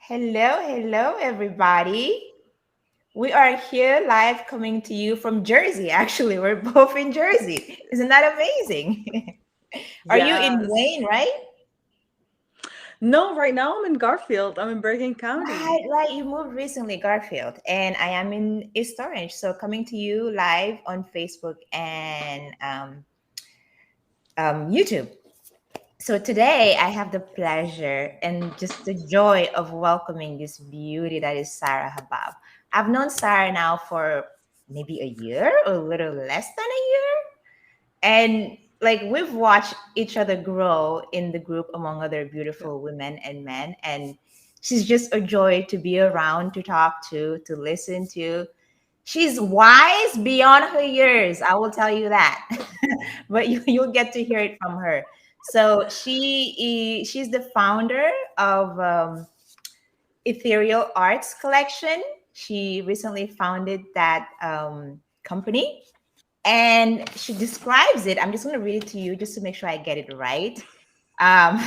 Hello, hello, everybody. We are here live coming to you from Jersey. Actually, we're both in Jersey. Isn't that amazing? Are you in Yes. Wayne, right? No, right now I'm in Garfield. I'm in Bergen County. Right, right. You moved recently, Garfield, and I am in East Orange. So coming to you live on Facebook and YouTube. So today I have the pleasure and just the joy of welcoming this beauty that is Sara Habbab. I've known Sara now for maybe a year or a little less than a year. And like we've watched each other grow in the group among other Yeah. beautiful women and men. And she's just a joy to be around, to talk to listen to. She's wise beyond her years. I will tell you that. But you'll get to hear it from her. So she's the founder of Ethereal Arts Collection. She recently founded that company, and she describes it. I'm just going to read it to you just to make sure I get it right. Um,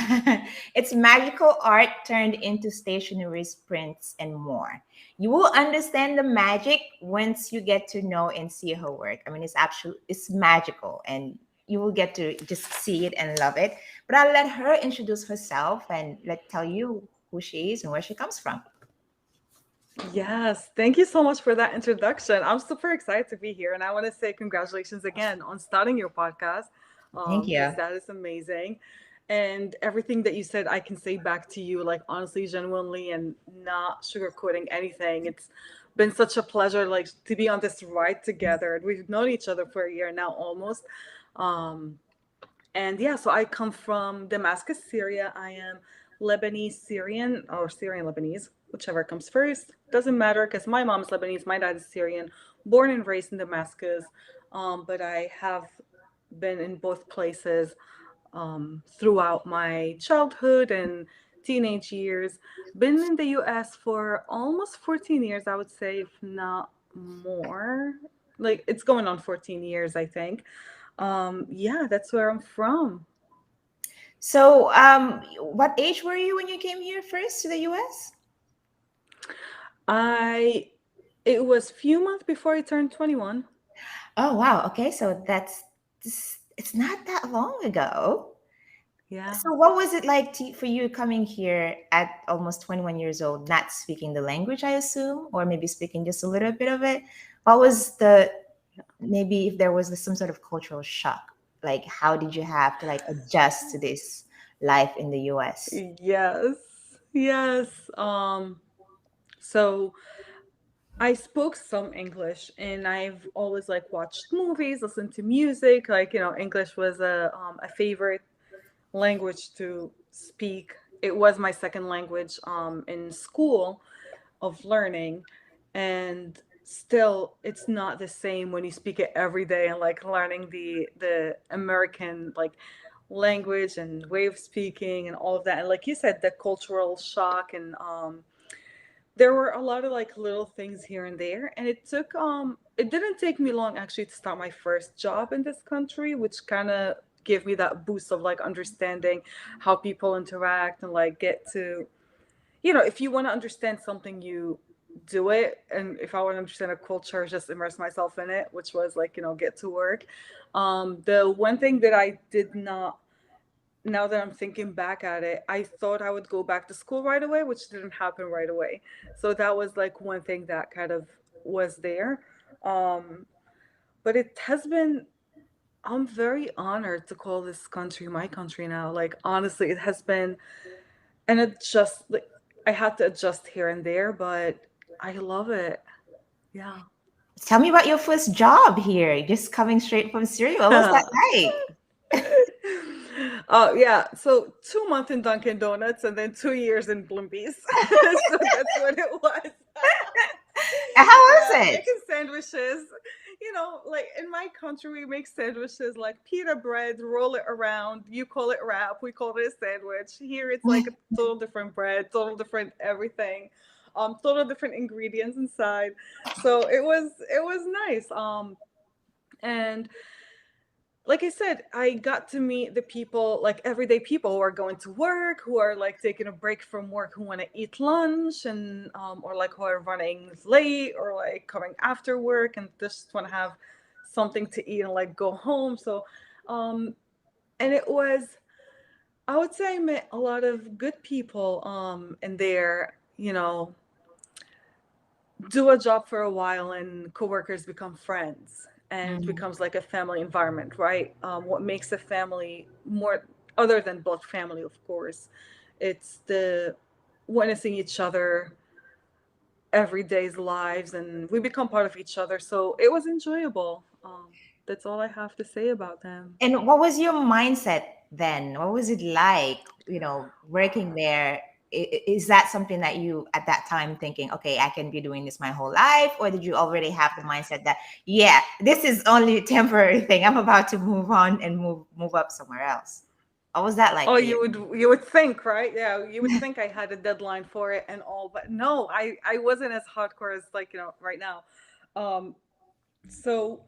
it's magical art turned into stationeries, prints, and more. You will understand the magic once you get to know and see her work. I mean, it's magical, and you will get to just see it and love it. But I'll let her introduce herself and let tell you who she is and where she comes from. Yes. Thank you so much for that introduction. I'm super excited to be here. And I want to say congratulations again on starting your podcast Thank because you. that is amazing. And everything that you said, I can say back to you, like honestly, genuinely, and not sugarcoating anything. It's been such a pleasure, like to be on this ride together. We've known each other for a year now almost. Um, And yeah, so I come from Damascus, Syria. I am Lebanese Syrian or Syrian Lebanese, whichever comes first. Doesn't matter because my mom's Lebanese, my dad is Syrian, born and raised in Damascus. But I have been in both places throughout my childhood and teenage years. Been in the US for almost 14 years, I would say, if not more. Like it's going on 14 years, I think. Yeah, that's where I'm from. So, what age were you when you came here first to the US? I It was few months before I turned 21. Oh, wow. Okay, so it's not that long ago. Yeah. So, what was it like for you coming here at almost 21 years old, not speaking the language, I assume, or maybe speaking just a little bit of it? What was maybe if there was some sort of cultural shock? Like, how did you have to like adjust to this life in the US? Yes. Yes. So I spoke some English and I've always like watched movies, listened to music. Like, English was a favorite language to speak. It was my second language in school of learning, and still it's not the same when you speak it every day and like learning the American like language and way of speaking and all of that. And like you said, the cultural shock and there were a lot of like little things here and there, and it didn't take me long actually to start my first job in this country, which kind of gave me that boost of like understanding how people interact and like get to, if you want to understand something, you do it. And if I want to understand a culture, just immerse myself in it, which was like, get to work. The one thing that I did not, now that I'm thinking back at it, I thought I would go back to school right away, which didn't happen right away. So that was like one thing that kind of was there. Um, but it has been, I'm very honored to call this country my country now. Like, honestly, it has been, and it just, like, I had to adjust here and there, but I love it. Yeah. Tell me about your first job here, just coming straight from Syria. What was that like? Oh yeah, so 2 months in Dunkin' Donuts and then 2 years in Blimpies. So that's what it was. How was Yeah, it? making sandwiches. Like in my country, we make sandwiches like pita bread, roll it around. You call it wrap, we call it a sandwich. Here, it's like a total different bread, total different everything, total different ingredients inside. So it was nice. And like I said, I got to meet the people, like everyday people who are going to work, who are like taking a break from work, who want to eat lunch, and or like who are running late, or like coming after work and just want to have something to eat and like go home. So, um, and it was, I would say, I met a lot of good people, in there. Do a job for a while and coworkers become friends and Mm. becomes like a family environment, right? What makes a family more, other than blood family, of course, it's the witnessing each other everyday's lives, and we become part of each other. So it was enjoyable. That's all I have to say about them. And what was your mindset then? What was it like, working there? Is that something that you at that time thinking, okay, I can be doing this my whole life? Or did you already have the mindset that, yeah, this is only a temporary thing. I'm about to move on and move up somewhere else. What was that like Oh, for you? you would think, right? Yeah, you would think I had a deadline for it and all, but no, I wasn't as hardcore as, like, right now. Um, so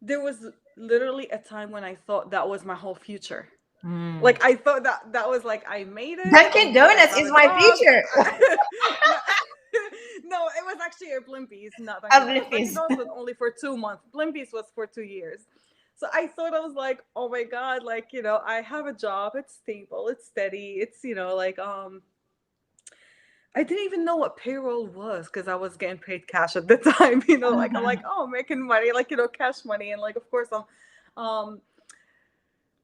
there was literally a time when I thought that was my whole future. Mm. Like I thought that was like I made it. Dunkin' I Donuts have is a my job. future. No, no, it was actually a Blimpies, not Dunkin' Donuts. Dunkin' Oblivious. Donuts was only for 2 months. Blimpies was for 2 years. So I thought, I was like, oh my god, like, I have a job. It's stable. It's steady. It's, like, I didn't even know what payroll was because I was getting paid cash at the time. Like I'm like, oh, making money, like, cash money, and like, of course, I'm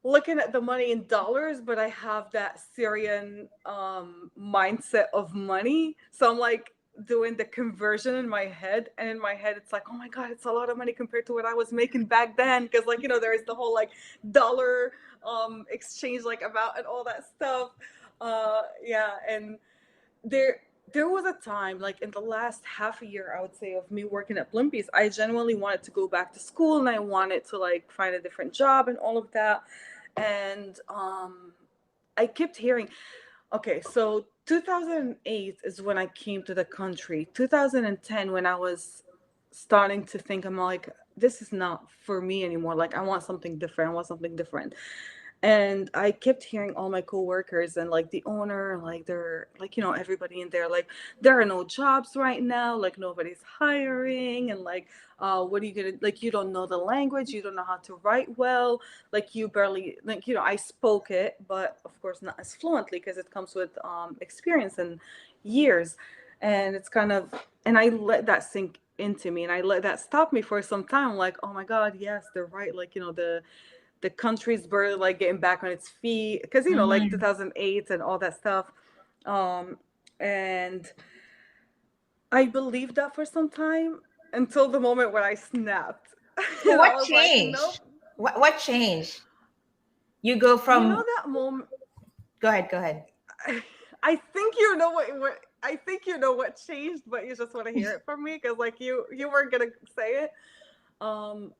looking at the money in dollars, but I have that Syrian mindset of money. So I'm like doing the conversion in my head, and in my head it's like, oh my god, it's a lot of money compared to what I was making back then, because, like, there is the whole like dollar exchange like about and all that stuff. Yeah, and there was a time, like in the last half a year, I would say, of me working at Blimpies, I genuinely wanted to go back to school, and I wanted to like find a different job and all of that. And I kept hearing, okay, so 2008 is when I came to the country. 2010, when I was starting to think, I'm like, this is not for me anymore. Like, I want something different. I want something different. And I kept hearing all my coworkers and like the owner, like they're like, everybody in there, like, there are no jobs right now, like nobody's hiring, and like, what are you gonna, like, you don't know the language, you don't know how to write well, like you barely, like, I spoke it, but of course not as fluently, because it comes with experience and years. And it's kind of, and I let that sink into me, and I let that stop me for some time, like, oh my god, yes, they're right, like, the country's barely like getting back on its feet, because, like Mhm. 2008 and all that stuff. um and I believed that for some time, until the moment when I snapped. So And I what was like, changed? nope. What changed? You go from That moment, Go ahead, go ahead. I think you know what I think you know what changed, but you just want to hear it from me, because like you weren't gonna say it. um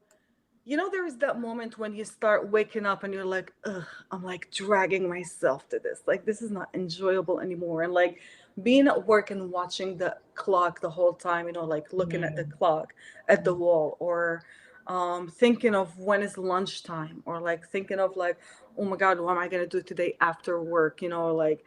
there is that moment when you start waking up and you're like, ugh, I'm like dragging myself to this. Like, this is not enjoyable anymore. And like being at work and watching the clock the whole time, like looking at the Mm. clock, at the wall, or thinking of when is lunchtime, or like thinking of like, oh my God, what am I going to do today after work? Like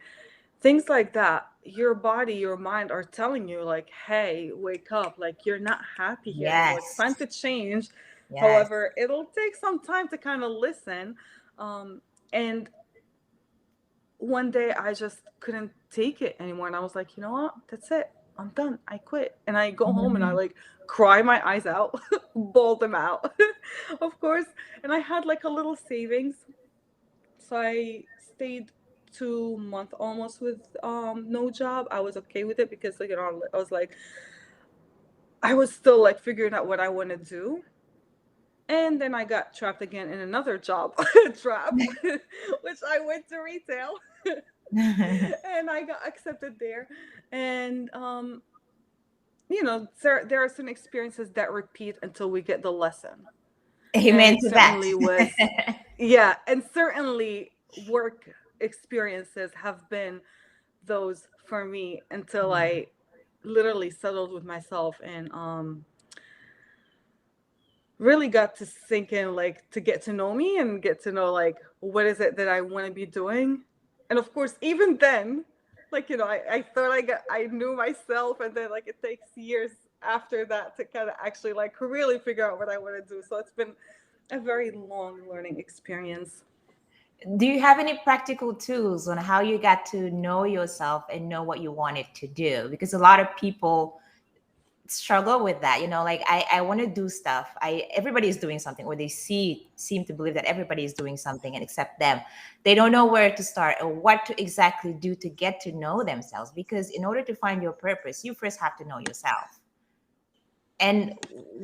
things like that. Your body, your mind are telling you like, hey, wake up, like you're not happy here anymore, it's Yes. time to change. Yes. However, it'll take some time to kind of listen. And one day I just couldn't take it anymore, and I was like, you know what, that's it, I'm done, I quit. And I go home and I Mhm. like cry my eyes out, bawl them out, of course. And I had like a little savings, so I stayed 2 months almost with no job. I was okay with it, because like, I was like, I was still like figuring out what I want to do. And then I got trapped again in another job trap, which I went to retail. And I got accepted there. And there are some experiences that repeat until we get the lesson. Amen And to that. certainly was, yeah, and certainly work experiences have been those for me, until Mm. I literally settled with myself and really got to sink in, like to get to know me and get to know like what is it that I want to be doing. And of course, even then, like, I thought I knew myself, and then like it takes years after that to kind of actually like really figure out what I want to do. So it's been a very long learning experience. Do you have any practical tools on how you got to know yourself and know what you wanted to do? Because a lot of people struggle with that, like I want to do stuff. Everybody is doing something, or they seem to believe that everybody is doing something and except them. They don't know where to start or what to exactly do to get to know themselves, because in order to find your purpose, you first have to know yourself. And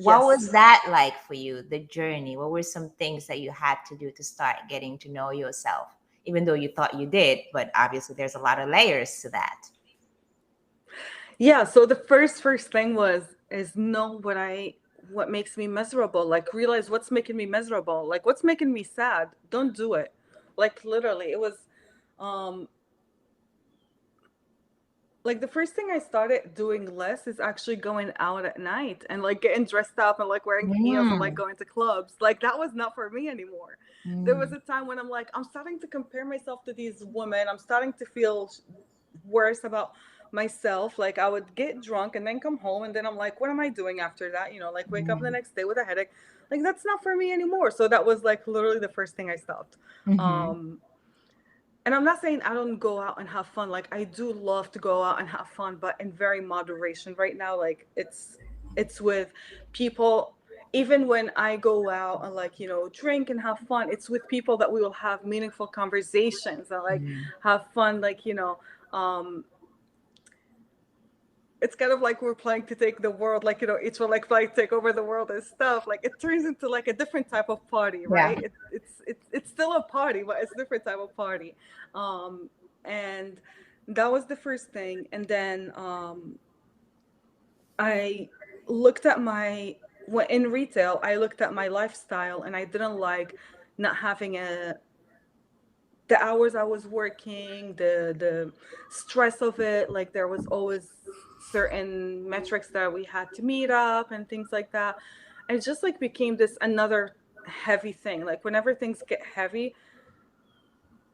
what was Yes. that like for you, the journey? What were some things that you had to do to start getting to know yourself, even though you thought you did, but obviously there's a lot of layers to that. Yeah, so the first thing was is know what makes me miserable. Like realize what's making me miserable. Like what's making me sad. Don't do it. Like literally, it was um like the first thing I started doing less is actually going out at night and like getting dressed up and like wearing heels and like Mm, going to clubs. Like that was not for me anymore. There was mm, a time when I'm like, I'm starting to compare myself to these women. I'm starting to feel worse about myself. Like I would get drunk and then come home and then I'm like, what am I doing after that? Like wake up the mm, next day with a headache. Like that's not for me anymore. So that was like literally the first thing I stopped. mhm, Um and I'm not saying I don't go out and have fun. Like I do love to go out and have fun, but in very moderation right now. Like it's with people. Even when I go out and like, drink and have fun, it's with people that we will have meaningful conversations and like mm. have fun, like, um it's kind of like we're playing to take the world, like, each one like playing to take over the world and stuff. Like it turns into like a different type of party, Yeah. right? It's still a party, but it's a different type of party. Um, and that was the first thing. And then I looked at when in retail, I looked at my lifestyle and I didn't like not having the hours I was working, the stress of it. Like there was always certain metrics that we had to meet up and things like that. And it just like became this another heavy thing. Like whenever things get heavy,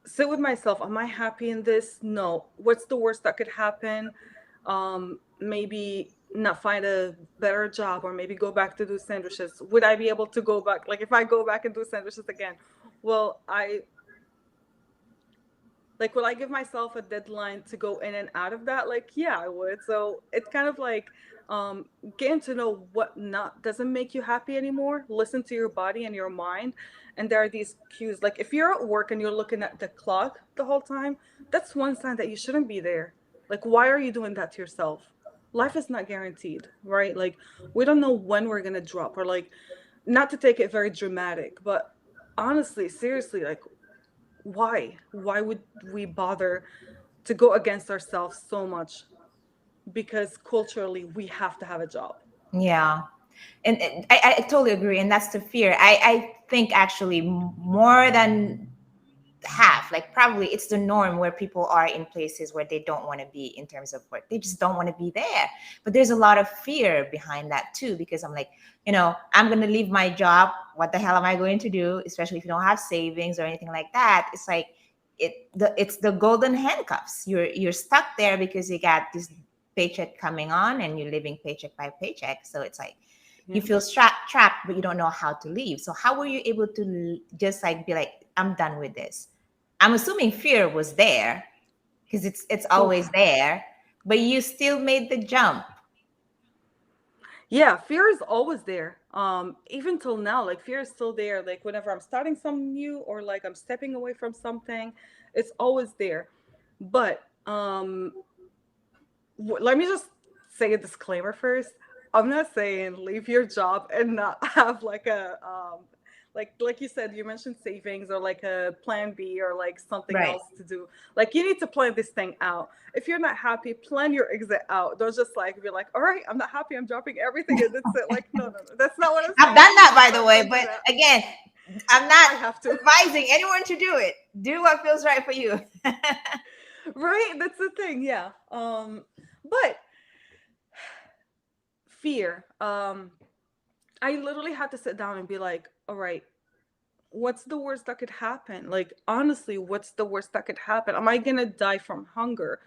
sit with myself. Am I happy in this? No. What's the worst that could happen? Maybe not find a better job, or maybe go back to do sandwiches. Would I be able to go back? Like if I go back and do sandwiches again, well, will I give myself a deadline to go in and out of that? Like, yeah, I would. So it's kind of like um, getting to know what not doesn't make you happy anymore. Listen to your body and your mind. And there are these cues. Like if you're at work and you're looking at the clock the whole time, that's one sign that you shouldn't be there. Like, why are you doing that to yourself? Life is not guaranteed, right? Like, we don't know when we're going to drop, or like, not to take it very dramatic, but honestly, seriously, like, why would we bother to go against ourselves so much? Because culturally we have to have a job. Yeah. And I totally agree. And that's the fear. I think actually more than half, like probably it's the norm where people are in places where they don't want to be in terms of work. They just don't want to be there. But there's a lot of fear behind that too, because I'm like, I'm going to leave my job. What the hell am I going to do? Especially if you don't have savings or anything like that. It's like it's the golden handcuffs. You're stuck there because you got this paycheck coming on and you're living paycheck by paycheck. So it's like you Yeah. feel trapped, but you don't know how to leave. So how were you able to just like be like, I'm done with this? I'm assuming fear was there because it's always Oof. there, but you still made the jump. Yeah, fear is always there. Even till now, like fear is still there. Like whenever I'm starting something new, or like I'm stepping away from something, it's always there. But let me just say a disclaimer first. I'm not saying leave your job and not have like a like you said, you mentioned savings or like a plan B or like something Right. else to do. Like you need to plan this thing out. If you're not happy, plan your exit out. Don't just like be like, all right, I'm not happy, I'm dropping everything and that's it. Like no. That's not what I'm I've saying. done that, by the way, Don't do but that. again, I'm not I have to. advising anyone to do it. Do what feels right for you. Right? That's the thing, yeah. But fear. I literally had to sit down and be like, all right, what's the worst that could happen? Like, honestly, what's the worst that could happen? Am I gonna die from hunger?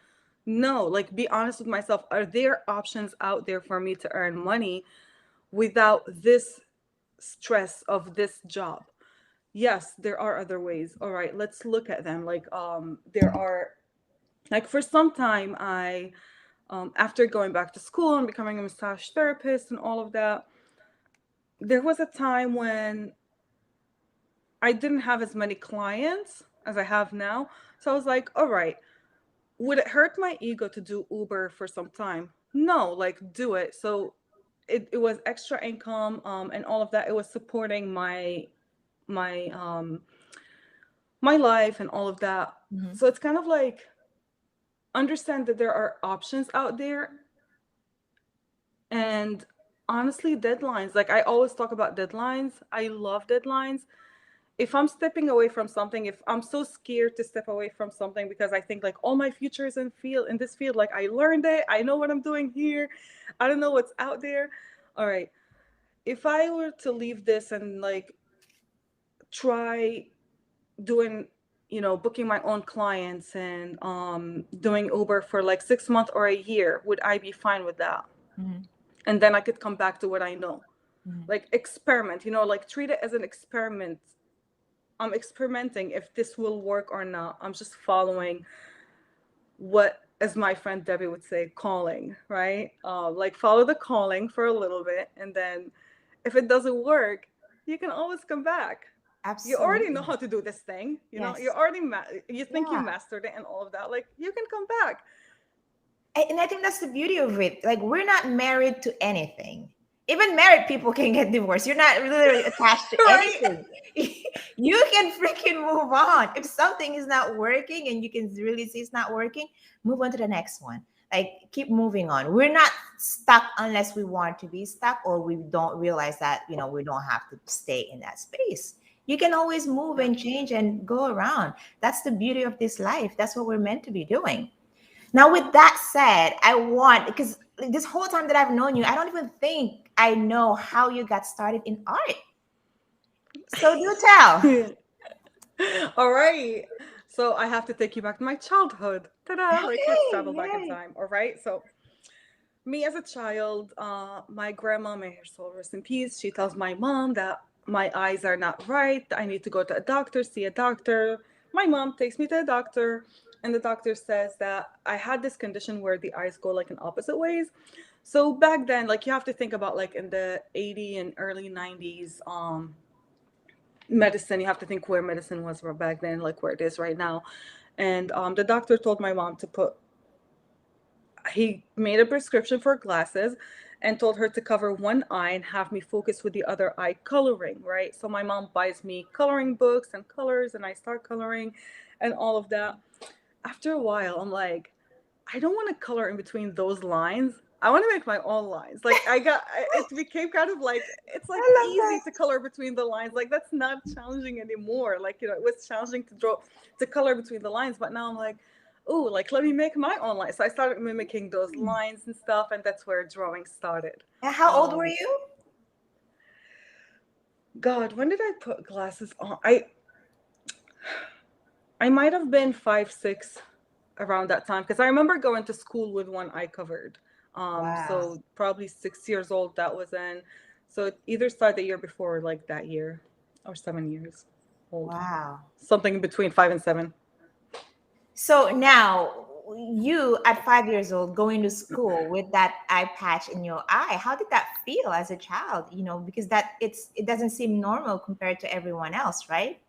No, like, be honest with myself. Are there options out there for me to earn money without this stress of this job? Yes, there are other ways. All right, let's look at them. Like, there are, like, for some time, after going back to school and becoming a massage therapist and all of that, there was a time when I didn't have as many clients as I have now. So I was like, all right, would it hurt my ego to do Uber for some time? No, like, do it. So it was extra income, and all of that. It was supporting my my life and all of that. Mhm. So it's kind of like, understand that there are options out there. And honestly, deadlines, like, I always talk about deadlines. I love deadlines. If I'm stepping away from something, if I'm so scared to step away from something because I think like all my future is in this field, like, I learned it, I know what I'm doing here, I don't know what's out there. All right, if I were to leave this and like try doing, booking my own clients and doing Uber for like 6 months or a year, would I be fine with that? Mhm. And then I could come back to what I know. Mhm. Like, experiment, like, treat it as an experiment. I'm experimenting if this will work or not. I'm just following what, as my friend Debbie would say, calling, right? Like, follow the calling for a little bit, and then if it doesn't work, you can always come back. You already know Absolutely. how to do this thing. You Yes. already you think you Yeah. mastered it and all of that. Like, you can come back. And I think that's the beauty of it. Like, we're not married to anything. Even married people can get divorced. You're not literally attached to Right? anything. You can freaking move on. If something is not working and you can really see it's not working, move on to the next one. Like, keep moving on. We're not stuck unless we want to be stuck or we don't realize that, we don't have to stay in that space. You can always move Yeah. and change and go around. That's the beauty of this life. That's what we're meant to be doing. Now, with that said, I want, because this whole time that I've known you, I don't even think I know how you got started in art. So do tell. All right. So I have to take you back to my childhood. Ta-da! Like, let's Okay, travel back in yay. time. All right. So me as a child, my grandma, may her soul rest in peace, she tells my mom that my eyes are not right. I need to go to a doctor, see a doctor. My mom takes me to a doctor, and the doctor says that I had this condition where the eyes go like in opposite ways. So back then, like, you have to think about like in the 80s and early 90s, medicine, you have to think where medicine was back then, like where it is right now. And the doctor told my mom to put, he made a prescription for glasses and told her to cover one eye and have me focus with the other eye coloring, right? So my mom buys me coloring books and colors, and I start coloring and all of that. After a while, I'm like, I don't want to color in between those lines. I want to make my own lines. Like, it became kind of like, it's like I love easy that. to color between the lines. Like, that's not challenging anymore. Like, it was challenging to color between the lines. But now I'm like, oh, like, let me make my own lines. So I started mimicking those lines and stuff. And that's where drawing started. And how old were Um, you? God, when did I put glasses on? I might have been 5, 6 around that time because I remember going to school with one eye covered. Wow. So probably 6 years old that was in. So it either started the year before or like that year, or 7 years old. Wow. Something in between 5 and 7. So now, you at 5 years old going to school with that eye patch in your eye, how did that feel as a child? Because it doesn't seem normal compared to everyone else, right?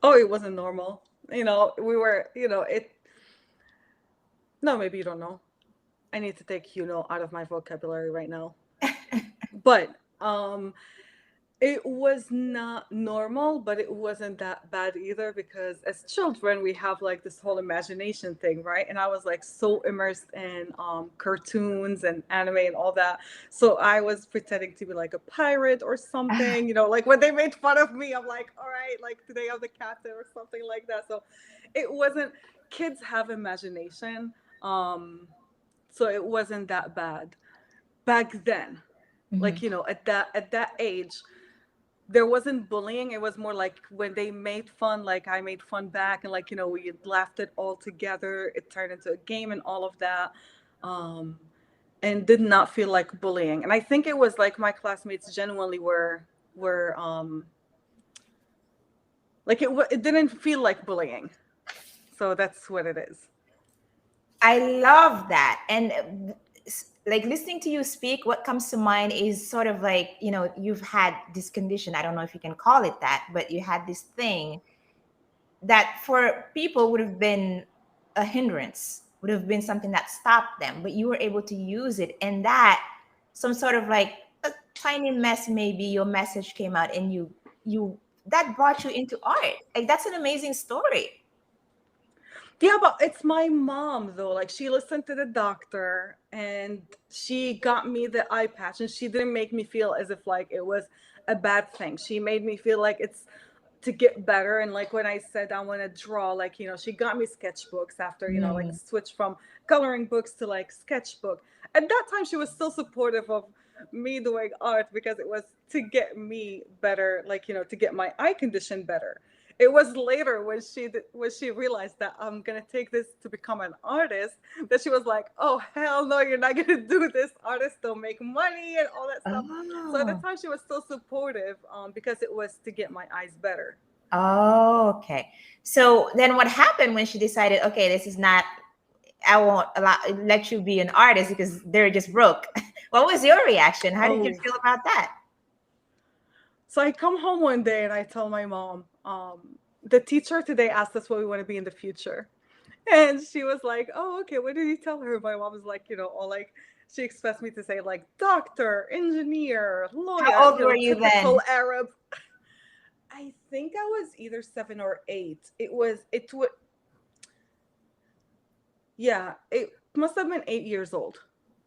Oh, it wasn't normal. We were, it. No, maybe you don't know. I need to take out of my vocabulary right now. But it was not normal, but it wasn't that bad either, because as children we have like this whole imagination thing, right? And I was like so immersed in cartoons and anime and all that. So I was pretending to be like a pirate or something, like when they made fun of me, I'm like, all right, like today I'm the captain or something like that. So it wasn't, kids have imagination. So it wasn't that bad back then. Like, Hmm. you know, at that age, there wasn't bullying. It was more like when they made fun, like I made fun back, and like, you know, we laughed it all together. It turned into a game and all of that. Um, and did not feel like bullying. And I think it was like my classmates genuinely were like it didn't feel like bullying. So that's what it is. I love that. And like listening to you speak, what comes to mind is sort of like, you've had this condition. I don't know if you can call it that, but you had this thing that for people would have been a hindrance, would have been something that stopped them, but you were able to use it. And that some sort of like a tiny mess, maybe your message came out and that brought you into art. Like that's an amazing story. Yeah, but it's my mom though. Like she listened to the doctor and she got me the eye patch, and she didn't make me feel as if like it was a bad thing. She made me feel like it's to get better. And like when I said I want to draw, like, you know, she got me sketchbooks after, you know, like Mm. switch from coloring books to like sketchbook. At that time she was still supportive of me doing art because it was to get me better, like, you know, to get my eye condition better. It was later when when she realized that I'm gonna take this to become an artist, that she was like, "Oh hell no, you're not gonna do this. Artists don't make money and all that stuff." So at the Oh. time, she was still supportive, because it was to get my eyes better. Oh, okay. So then what happened when she decided, okay, this is not, I won't let you be an artist because they're just broke. What was your reaction? How did you Oh, feel about that? so I come home one day and I tell my mom, the teacher today asked us what we want to be in the future. And she was like, "Oh, okay. What did you tell her?" My mom was like, you know, all like she expects me to say like doctor, engineer, How lawyer, old you know, were you then? typical Arab. I think I was either 7 or 8. Yeah, it must have been 8 years old,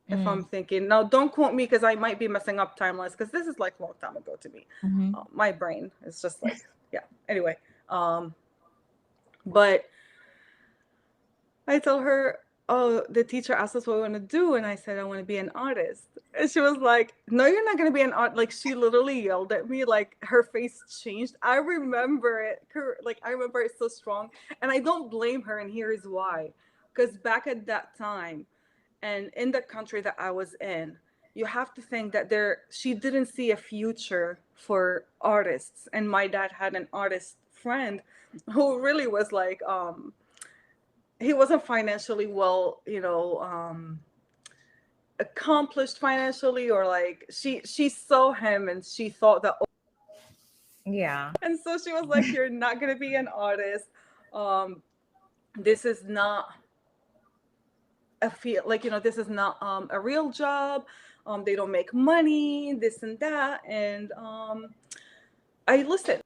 if I'm Mm. thinking. Now, don't quote me because I might be messing up timelines because this is like a long time ago to me. Hmm. My brain is just like, yeah. Anyway, um, but I told her, "Oh, the teacher asked us what we want to do," and I said, "I want to be an artist." And she was like, "No, you're not going to be an art." Like she literally yelled at me, like her face changed. I remember it, like I remember it so strong, and I don't blame her. And here is why, because back at that time, and in the country that I was in, you have to think that she didn't see a future for artists, and my dad had an artist friend who really was like, he wasn't financially well, you know, accomplished financially, or like she saw him and she thought that, Yeah. and so she was like, "You're not gonna be an artist. Um, this is not a feel like, you know, this is not a real job. They don't make money, this and that." And I listened.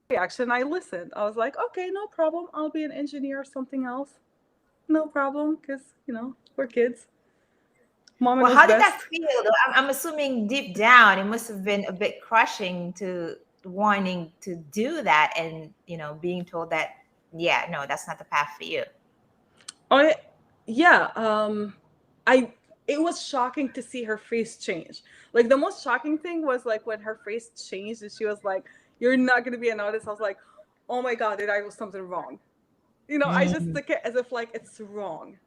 Reaction. I listened. I was like, "Okay, no problem. I'll be an engineer or something else. No problem, because you know we're kids. Mama Well, knows how did that best." feel though? I'm assuming deep down it must have been a bit crushing to wanting to do that and, being told that, yeah, no, that's not the path for you. I yeah, I it was shocking to see her face change. Like the most shocking thing was like when her face changed and she was like, "You're not gonna be an artist." I was like, "Oh my god, did I do something wrong?" You know, I just Mm. took it as if like it's wrong.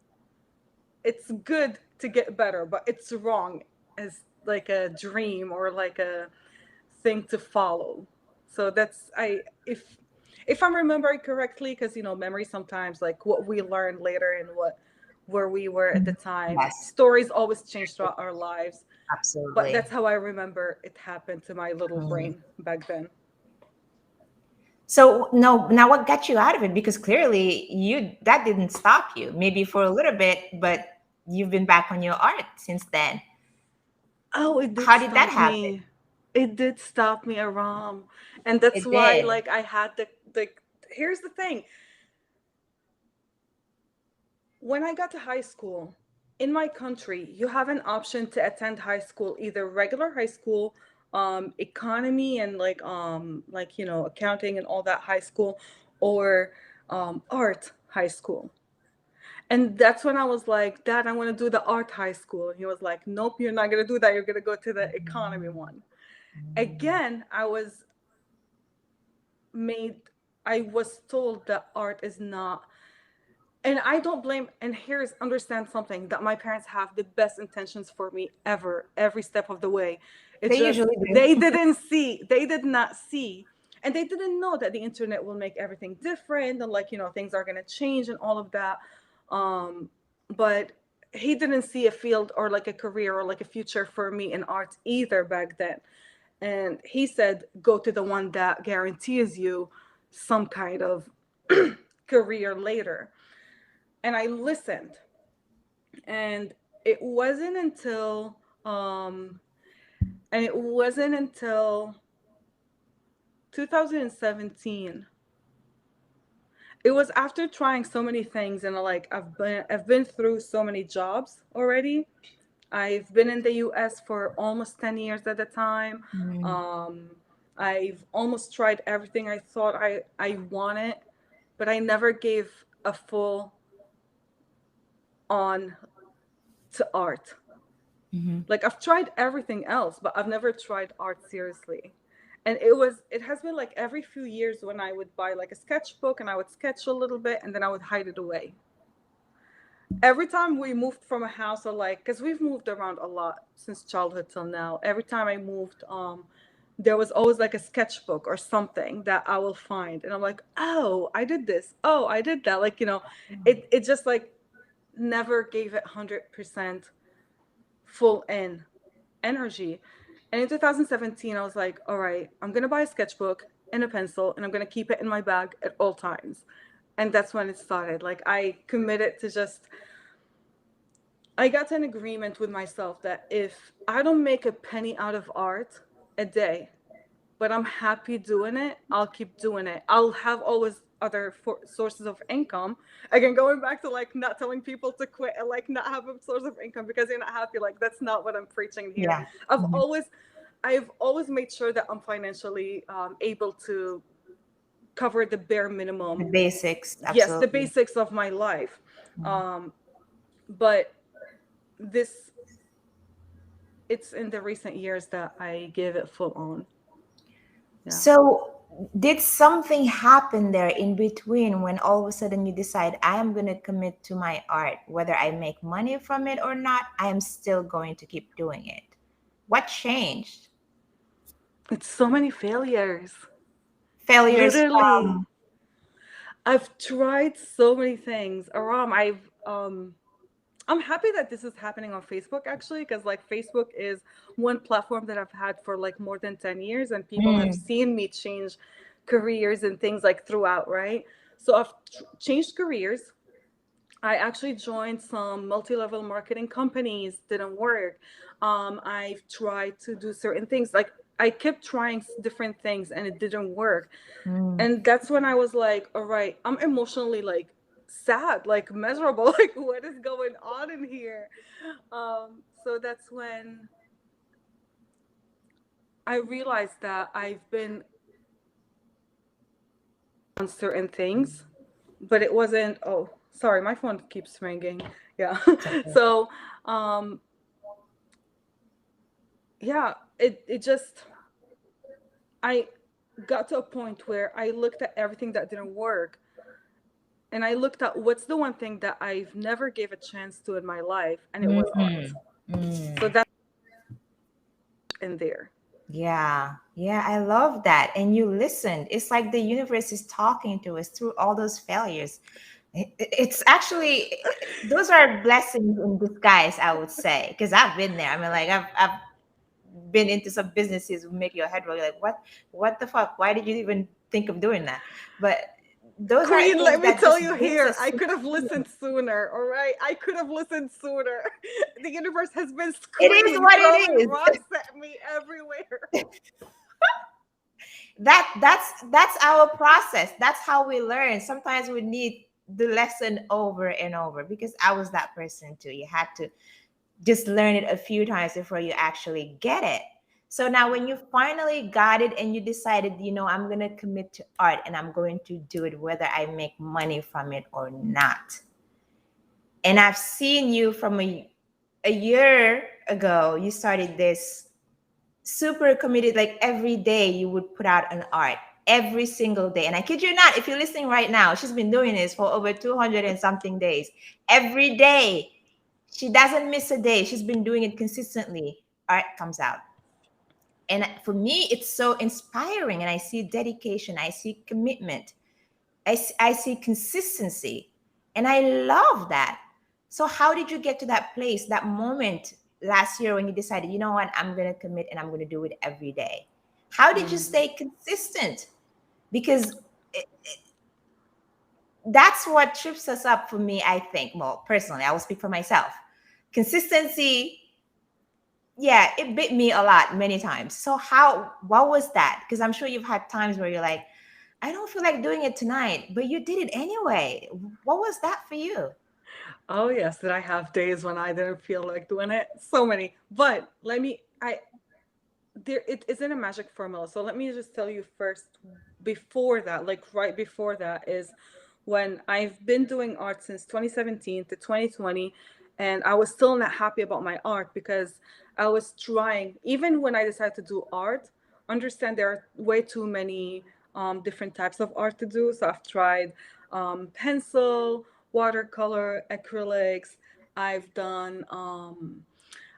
It's good to get better, but it's wrong as like a dream or like a thing to follow. So that's I if I'm remembering correctly, because you know memory sometimes like what we learned later and what where we were at the Mhm. time. Yes, Stories always change throughout our lives, but absolutely. that's how I remember it happened to my little Mm. brain back then. So no, now what got you out of it? Because clearly that didn't stop you. Maybe for a little bit, but you've been back on your art since then. Oh, it did How did that stop happen? me. It did stop me around, and that's It why did. like I had the. Here's the thing: when I got to high school, in my country, you have an option to attend high school, either regular high school, economy and like you know accounting and all that high school, or art high school. And that's when I was like, Dad, I want to do the art high school. And he was like, Nope, you're not going to do that. You're going to go to the economy one. Again, made, I was told that art is not, and I don't blame, and here's, understand something, that my parents have the best intentions for me ever, every step of the way. It's They just, usually they do. didn't see, they did not see, and they didn't know that the internet will make everything different, and like, things are going to change and all of that. Um, but he didn't see a field or like a career or like a future for me in art either back then. And he said, go to the one that guarantees you some kind of career later. And I listened. And it wasn't until um and it wasn't until 2017. It was after trying so many things, and like I've been through so many jobs already. I've been in the US for almost 10 years at the time. Mm. Um, I've almost tried everything I thought I wanted, but I never gave a full on to art. Mm-hmm. Like I've tried everything else, but I've never tried art seriously. And it has been like every few years when I would buy like a sketchbook and I would sketch a little bit and then I would hide it away. Every time we moved from a house, or like, because we've moved around a lot since childhood till now, every time I moved, there was always like a sketchbook or something that I will find, and I'm like, oh, I did this, oh, I did that, like, it just like never gave it 100% full in energy. And in 2017, I was like, all right, I'm gonna buy a sketchbook and a pencil, and I'm gonna keep it in my bag at all times. And that's when it started. Like I committed to just, I got to an agreement with myself that if I don't make a penny out of art a day, but I'm happy doing it, I'll keep doing it. I'll have always other sources of income. Again, going back to like not telling people to quit and like not have a source of income because you're not happy. Like that's not what I'm preaching here. Yeah. I've Mhm. always, I've always made sure that I'm financially able to cover the bare The minimum. basics, Yes, the absolutely. basics of my life. Mhm. Um, but this it's in the recent years that I give it full on. Yeah. So, did something happen there in between when all of a sudden you decide, I am going to commit to my art, whether I make money from it or not, I am still going to keep doing it? What changed? It's so many failures. Failures Literally. from. I've tried so many things. Aram, I'm happy that this is happening on Facebook actually, because like Facebook is one platform that I've had for like more than 10 years, and people have Mm, seen me change careers and things like throughout, right? So I've changed careers. I actually joined some multi-level marketing companies, didn't work. I've tried to do certain things. Like I kept trying different things and it didn't work. mm. And that's when I was like, all right, I'm emotionally like sad, like miserable. Like what is going on in here? So that's when I realized that I've been on certain things, but it wasn't, oh, sorry, my phone keeps ringing. Yeah. It's okay. So, um, yeah, it just, I got to a point where I looked at everything that didn't work, and I looked at what's the one thing that I've never gave a chance to in my life, and it was art. Mm, So mm. that's in there. Yeah, yeah, I love that. And you listened. It's like the universe is talking to us through all those failures. It's actually, those are blessings in disguise, I would say, because I've been there. I mean, like I've been into some businesses who make your head roll. You're like, what the fuck? Why did you even think of doing that? But those are Queen, things let me that tell just you brings here, us I to could have listened experience. sooner, all right? I could have listened sooner. The universe has been It is screaming, what throwing it is. rocks at me everywhere. That's our process. That's how we learn. Sometimes we need the lesson over and over, because I was that person too. You had to just learn it a few times before you actually get it. So now when you finally got it and you decided, I'm going to commit to art and I'm going to do it whether I make money from it or not. And I've seen you from a year ago. You started this super committed, like every day you would put out an art every single day. And I kid you not, if you're listening right now, she's been doing this for over 200 and something days. Every day, she doesn't miss a day. She's been doing it consistently. Art comes out. And for me, it's so inspiring. And I see dedication, I see commitment, I see consistency. And I love that. So, how did you get to that place, that moment last year when you decided, you know what, I'm going to commit and I'm going to do it every day? How did you Mm. stay consistent? Because that's what trips us up for me, I think. Well, personally, I will speak for myself. Consistency, yeah, it bit me a lot many times. So, what was that? Because I'm sure you've had times where you're like, I don't feel like doing it tonight, but you did it anyway. What was that for you? Oh yes, did I have days when I didn't feel like doing it? So many. But let me I there it isn't a magic formula. So let me just tell you first, before that, like right before that, is when I've been doing art since 2017 to 2020, and I was still not happy about my art because I was trying, even when I decided to do art, understand there are way too many different types of art to do. So I've tried pencil, watercolor, acrylics. I've done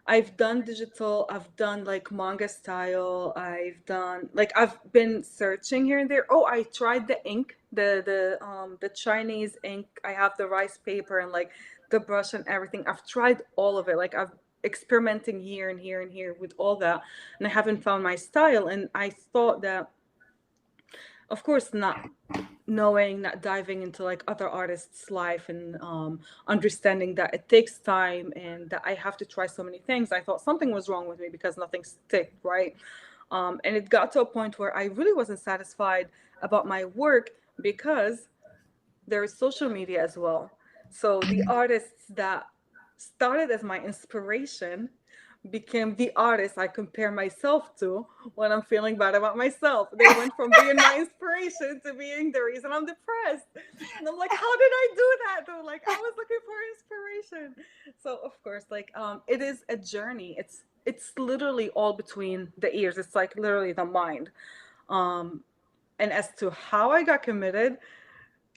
I've done digital, I've done like manga style, I've done like I've been searching here and there. Oh, I tried the ink, the Chinese ink. I have the rice paper and like the brush and everything. I've tried all of it. Like I've experimenting here and here and here with all that, and I haven't found my style. And I thought that, of course, not knowing, not diving into like other artists' life, and understanding that it takes time and that I have to try so many things, I thought something was wrong with me because nothing stick, right? And it got to a point where I really wasn't satisfied about my work because there is social media as well. So the artists that started as my inspiration became the artists I compare myself to when I'm feeling bad about myself. They went from being my inspiration to being the reason I'm depressed. And I'm like, how did I do that? Though, like I was looking for inspiration. So of course, like it is a journey. It's literally all between the ears. It's like literally the mind. Um, and as to how I got committed,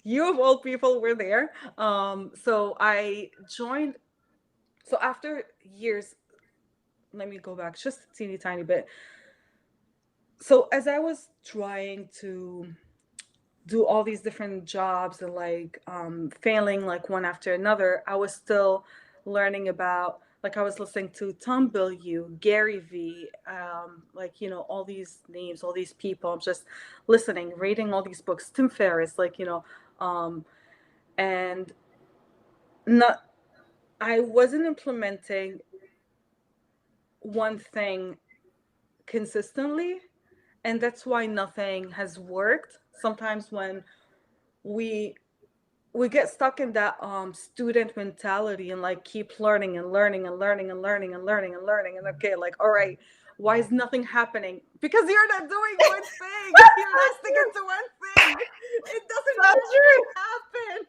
you of all people were there. So I joined. So after years, let me go back just a teeny tiny bit. So as I was trying to do all these different jobs and like failing like one after another, I was still learning about, like I was listening to Tom Bilyeu, Gary V, like all these names, all these people. I'm just listening, reading all these books, Tim Ferriss, like and not I wasn't implementing one thing consistently, and that's why nothing has worked. Sometimes when we we get stuck in that student mentality and like keep learning and learning and learning and learning and learning and learning, and okay, like, all right, why is nothing happening? Because you're not doing one thing. You're not sticking to one thing. It doesn't So magically true. happen.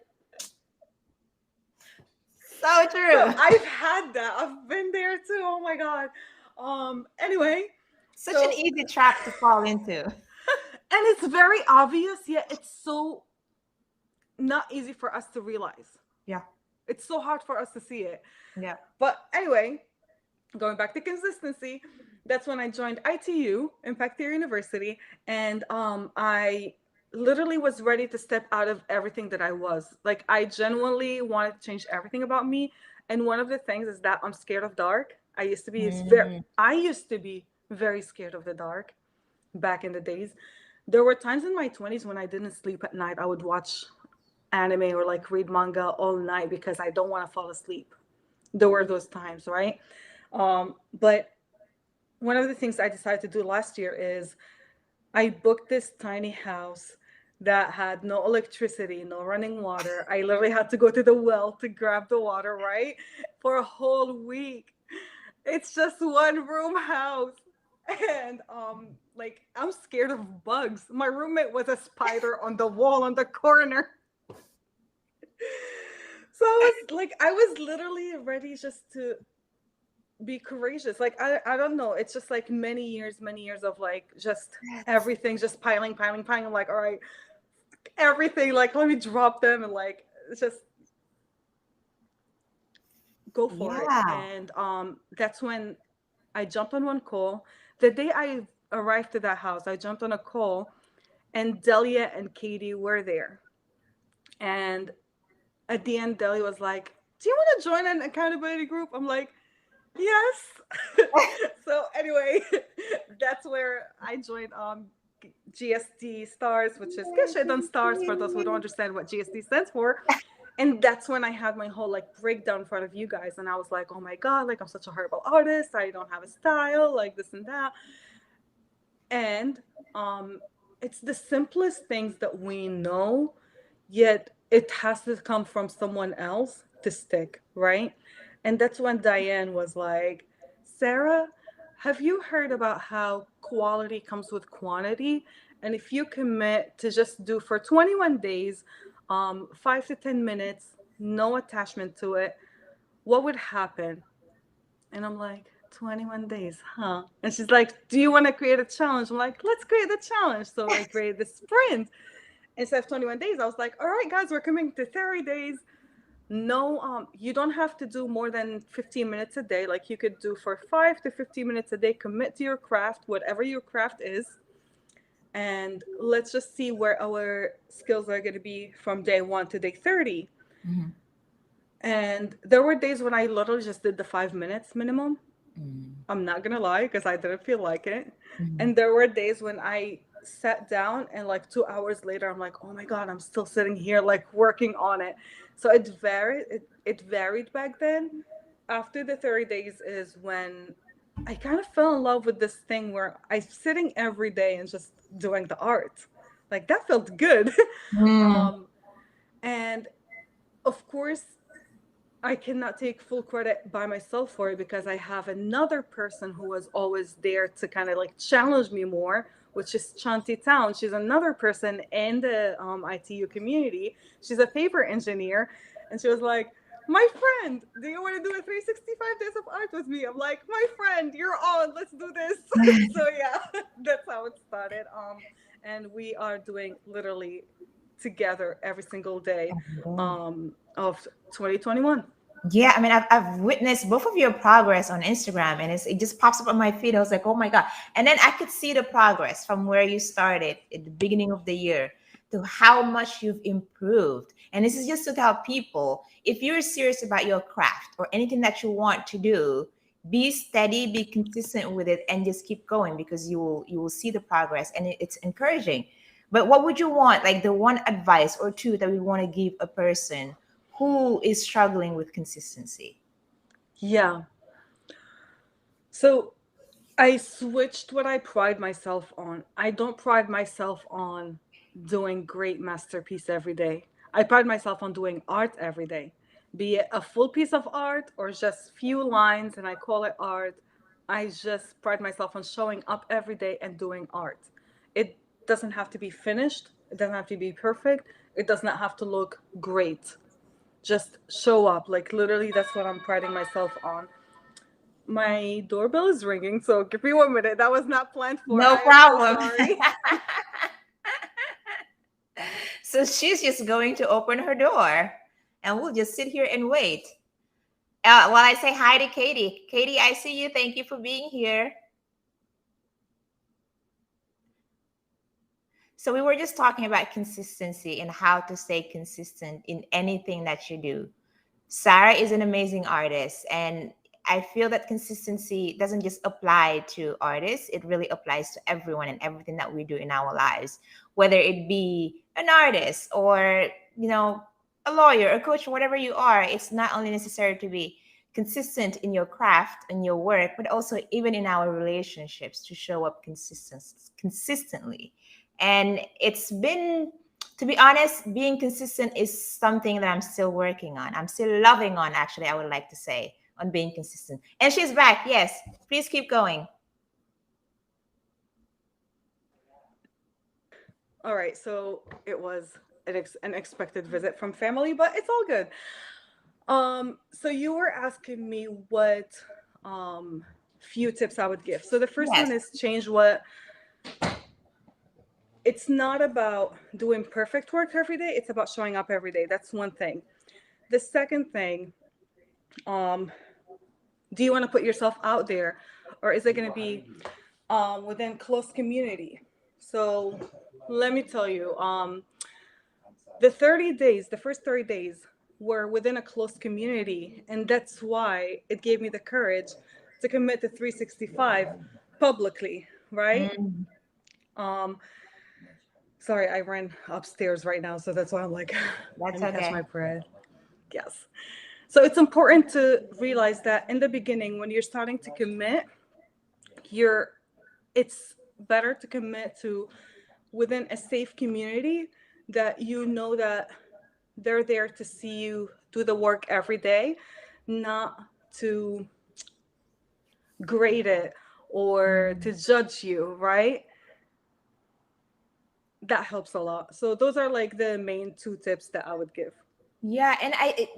So So true. I've had that. I've been there too. Oh my god. Anyway, Such an so easy trap to fall into. and it's very obvious, yet it's so not easy for us to realize. Yeah. It's so hard for us to see it. Yeah. But anyway, going back to consistency, that's when I joined ITU, Impact Theory University, and I literally was ready to step out of everything that I was. Like I genuinely wanted to change everything about me. And one of the things is that I'm scared of dark. Mm. I used to be very scared of the dark back in the days. There were times in my 20s when I didn't sleep at night. I would watch anime or like read manga all night because I don't want to fall asleep. There were those times, right? But one of the things I decided to do last year is I booked this tiny house that had no electricity, no running water. I literally had to go to the well to grab the water, right? For a whole week. It's just one room house. And like I'm scared of bugs. My roommate was a spider on the wall on the corner. So I was literally ready just to be courageous. Like I don't know. It's just like many years of like just everything just piling. I'm like, all right, everything, like let me drop them and like just go for it. Yeah. And that's when I jumped on one call. The day I arrived to that house, I jumped on a call and Delia and Katie were there. And at the end, Delia was like, "Do you want to join an accountability group?" I'm like, "Yes." So anyway, that's where I joined GSD Stars, which is Geshe Done Stars for those who don't understand what GSD stands for. And that's when I had my whole like breakdown in front of you guys, and I was like, "Oh my god, like I'm such a horrible artist. I don't have a style, like this and that." And um, it's the simplest things that we know, yet it has to come from someone else to stick, right? And that's when Diane was like, Sarah, have you heard about how quality comes with quantity? And if you commit to just do for 21 days, 5 to 10 minutes, no attachment to it, what would happen? And I'm like, 21 days, huh? And she's like, do you want to create a challenge? I'm like, let's create the challenge. So I created the sprint. Instead of 21 days, I was like, all right, guys, we're coming to 30 days. No, you don't have to do more than 15 minutes a day. Like you could do for 5 to 15 minutes a day, commit to your craft, whatever your craft is. And let's just see where our skills are going to be from day one to day 30. Mhm. And there were days when I literally just did the 5 minutes minimum. Mhm. I'm not gonna lie, because I didn't feel like it. Mhm. And there were days when I sat down and like 2 hours later, I'm like, oh my God, I'm still sitting here like working on it. So it varied back then. After the 30 days is when I kind of fell in love with this thing where I'm sitting every day and just doing the art. Like that felt good. Mm. um, and of course, I cannot take full credit by myself for it because I have another person who was always there to kind of like challenge me more, which is Chanti Town. She's another person in the ITU community. She's a paper engineer. And she was like, my friend, do you want to do a 365 days of art with me? I'm like, my friend, you're on. Let's do this. So yeah, that's how it started. And we are doing literally together every single day of 2021. Yeah, I mean, I've witnessed both of your progress on Instagram, and it just pops up on my feed. I was like, oh my God. And then I could see the progress from where you started at the beginning of the year to how much you've improved. And this is just to tell people, if you're serious about your craft or anything that you want to do, be steady, be consistent with it, and just keep going, because you will see the progress, and it's encouraging. But what would you want, like the one advice or two that we want to give a person who is struggling with consistency? Yeah. So I switched what I pride myself on. I don't pride myself on doing great masterpiece every day. I pride myself on doing art every day, be it a full piece of art or just few lines and I call it art. I just pride myself on showing up every day and doing art. It doesn't have to be finished. It doesn't have to be perfect. It does not have to look great. Just show up. Like literally, that's what I'm priding myself on. My doorbell is ringing, so give me 1 minute. That was not planned for. No I am so problem. sorry. So she's just going to open her door, and we'll just sit here and wait. While I say hi to Katie. Katie, I see you. Thank you for being here. So we were just talking about consistency and how to stay consistent in anything that you do. Sarah is an amazing artist, and I feel that consistency doesn't just apply to artists, it really applies to everyone and everything that we do in our lives, whether it be an artist or, you know, a lawyer, a coach, whatever you are. It's not only necessary to be consistent in your craft and your work, but also even in our relationships to show up consistently. And it's been, to be honest, being consistent is something that I'm still working on. I'm still loving on, actually, I would like to say, on being consistent. And she's back. Yes. Please keep going. All right, so it was an expected visit from family, but it's all good. So you were asking me what um few tips I would give. So the first one Yes. is change what it's not about doing perfect work every day, it's about showing up every day. That's one thing. The second thing, um, do you want to put yourself out there, or is it going to be within close community? So let me tell you, the 30 days, the first 30 days were within a close community. And that's why it gave me the courage to commit to 365 publicly, right? Mm, Um, sorry, I ran upstairs right now. So that's why I'm like, let that's me catch my okay. breath. Yes. So it's important to realize that in the beginning, when you're starting to commit, you're it's better to commit to within a safe community that you know that they're there to see you do the work every day, not to grade it or to Mm. judge you, right? That helps a lot. So those are like the main two tips that I would give. Yeah, and I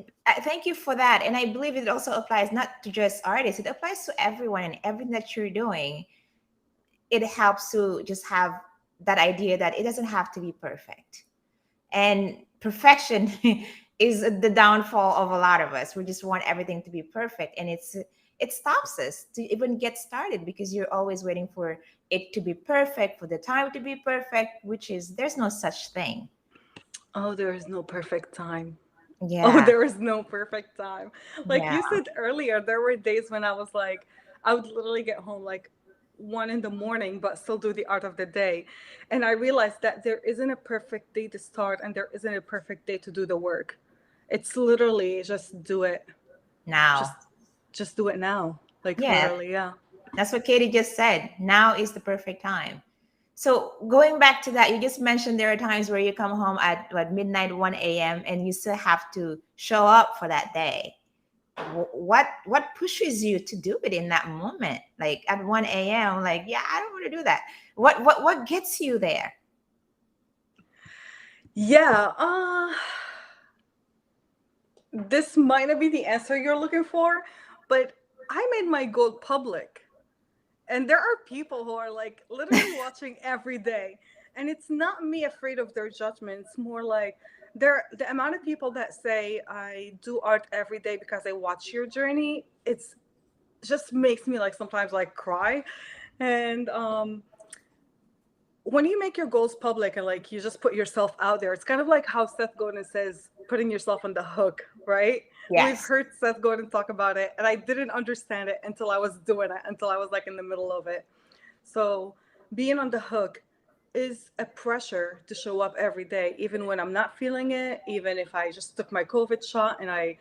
thank you for that. And I believe it also applies not to just artists; it applies to everyone and everything that you're doing. It helps to just have that idea that it doesn't have to be perfect. And perfection is the downfall of a lot of us. We just want everything to be perfect, and it stops us to even get started because you're always waiting for it to be perfect, for the time to be perfect, which is there's no such thing. Oh, there is no perfect time. Oh, Yeah, there is no perfect time. Like yeah. you said earlier, there were days when I was like, I would literally get home like 1 in the morning, but still do the art of the day. And I realized that there isn't a perfect day to start and there isn't a perfect day to do the work. It's literally just do it. Now, Just just do it now. Like yeah, literally, yeah. that's what Katie just said. Now is the perfect time. So going back to that, you just mentioned there are times where you come home at what midnight, 1 a.m., and you still have to show up for that day. What pushes you to do it in that moment? Like at 1 a.m., like, yeah, I don't want to do that. What gets you there? Yeah, this might not be the answer you're looking for, but I made my goal public. And there are people who are like literally watching every day. And it's not me afraid of their judgment. It's more like the amount of people that say I do art every day because I watch your journey, it's just makes me like sometimes like cry. And when you make your goals public and like you just put yourself out there, it's kind of like how Seth Godin says putting yourself on the hook, right? We've Yes. heard Seth Godin talk about it, and I didn't understand it until I was doing it, until I was like in the middle of it. So being on the hook is a pressure to show up every day, even when I'm not feeling it, even if I just took my COVID shot and I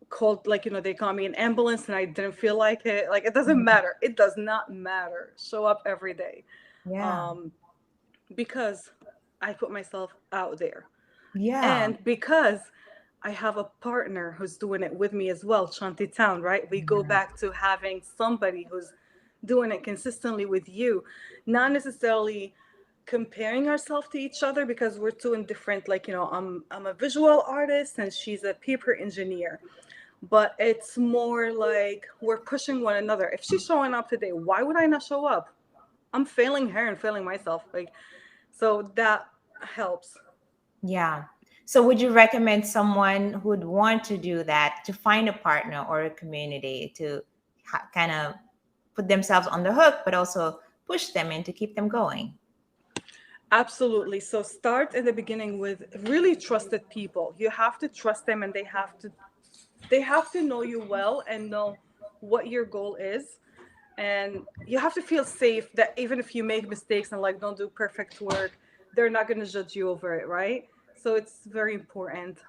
called, like, they called me an ambulance and I didn't feel like it. Like, it doesn't Mhm. matter. It does not matter. Show up every day. Yeah. Um, because I put myself out there. Yeah. And because I have a partner who's doing it with me as well, Shanti Town, right? We go back to having somebody who's doing it consistently with you, not necessarily comparing ourselves to each other because we're two in different, like, I'm a visual artist and she's a paper engineer. But it's more like we're pushing one another. If she's showing up today, why would I not show up? I'm failing her and failing myself. Like, so that helps. Yeah. So would you recommend someone who'd want to do that to find a partner or a community to kind of put themselves on the hook, but also push them and to keep them going? Absolutely. So start in the beginning with really trusted people. You have to trust them and they have to know you well and know what your goal is. And you have to feel safe that even if you make mistakes and like don't do perfect work, they're not going to judge you over it, right? So it's very important.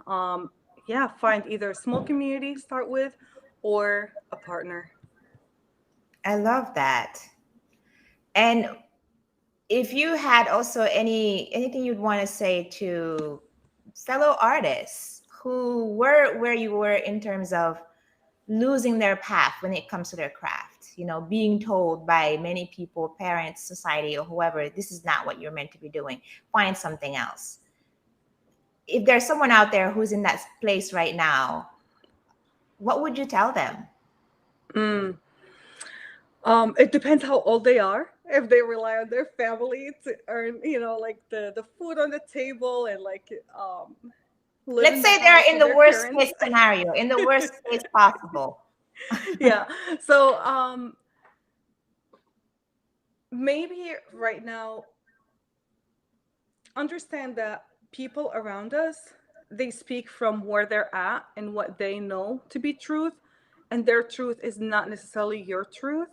Yeah, find either a small community start with or a partner. I love that. And if you had also anything you'd want to say to fellow artists who were where you were in terms of losing their path when it comes to their craft, being told by many people, parents, society, or whoever, this is not what you're meant to be doing, find something else. if there's someone out there who's in that place right now, what would you tell them? Mm. It depends how old they are. If they rely on their family to earn, like the food on the table and like live Let's in the say they're house in with the their worst parents. case scenario, in the worst case possible. Yeah. So maybe right now understand that people around us, they speak from where they're at and what they know to be truth, and their truth is not necessarily your truth.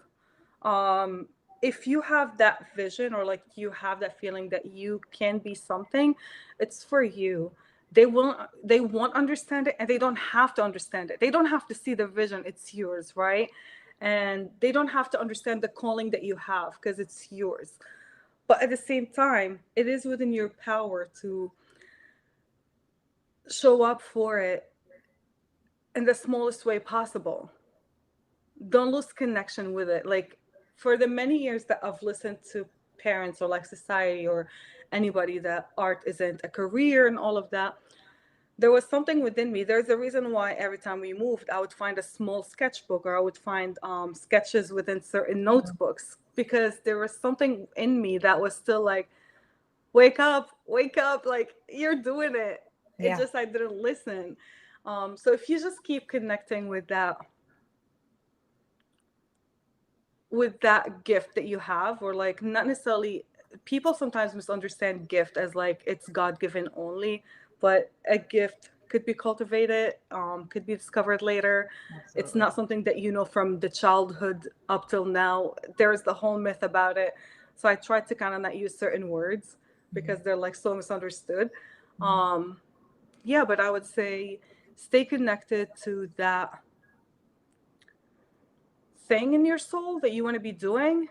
um if you have that vision, or like you have that feeling that you can be something, it's for you. They won't understand it, and they don't have to understand it. They don't have to see the vision. It's yours, right? And they don't have to understand the calling that you have, because it's yours. But at the same time, it is within your power to show up for it in the smallest way possible. Don't lose connection with it. Like, for the many years that I've listened to parents or like society or anybody that art isn't a career and all of that, there was something within me. There's a reason why every time we moved, I would find a small sketchbook, or I would find sketches within certain notebooks, because there was something in me that was still like, wake up, like you're doing it. It Yeah. just, I didn't listen. So if you just keep connecting with that gift that you have, or like, not necessarily, people sometimes misunderstand gift as like it's god-given only, but a gift could be cultivated, could be discovered later. It's Absolutely. not something that from the childhood up till now. There's the whole myth about it. So I try to kind of not use certain words because Mhm. they're like so misunderstood. Mhm. Yeah, but I would say stay connected to that thing in your soul that you want to be doing,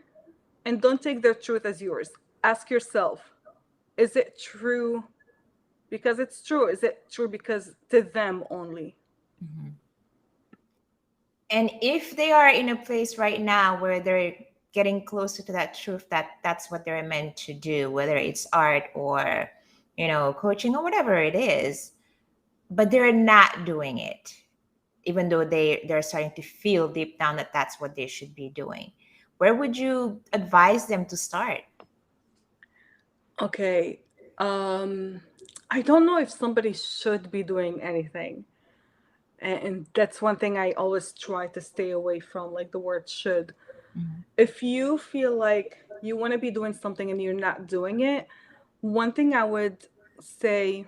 and don't take their truth as yours. Ask yourself, is it true because it's true? Is it true because to them only? Mhm. And if they are in a place right now where they're getting closer to that truth, that that's what they're meant to do, whether it's art or, coaching or whatever it is, but they're not doing it, even though they're starting to feel deep down that that's what they should be doing, where would you advise them to start? Okay. Um, I don't know if somebody should be doing anything. And that's one thing I always try to stay away from, like the word should. Mhm. If you feel like you want to be doing something and you're not doing it, one thing I would say,